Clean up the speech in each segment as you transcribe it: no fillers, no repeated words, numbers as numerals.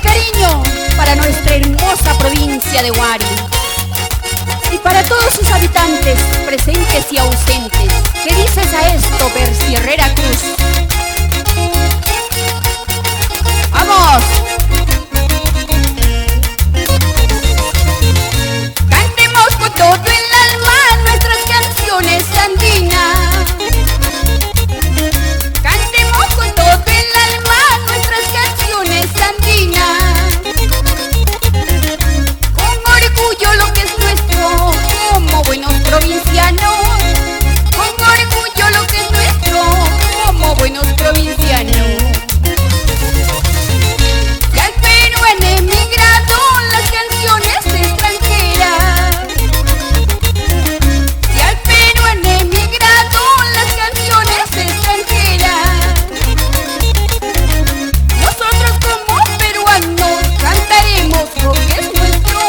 cariño para nuestra hermosa provincia de Huari y para todos sus habitantes, presentes y ausentes. ¿Qué dices a esto, Percy Herrera Cruz? ¡Vamos! Cantemos con todo el alma nuestras canciones andinas. Cantemos con todo el alma nuestras canciones andinas. Con orgullo lo que es nuestro, como buenos provincianos. Con orgullo lo que es nuestro, como buenos provincianos. Y al Perú han emigrado las canciones extranjeras. Y al Perú han emigrado las canciones extranjeras. Nosotros como peruanos cantaremos lo que es nuestro.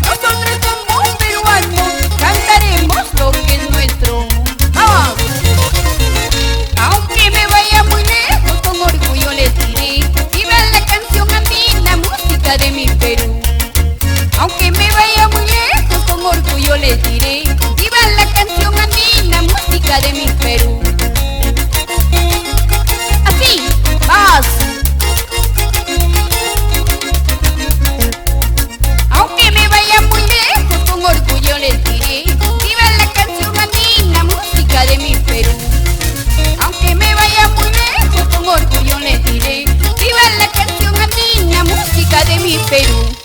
Nosotros como peruanos cantaremos lo que es nuestro. ¡Vamos! Aunque me vaya muy lejos, con orgullo les diré: viva la canción andina, música de mi Perú. Aunque me vaya muy lejos, con orgullo les diré: viva la canción andina, música de mi Perú. Así, vamos. Aunque me vaya muy lejos, con orgullo les diré: viva la canción andina, música de mi Perú. Aunque me vaya muy lejos, con orgullo les diré: viva la canción andina, música de mi Perú.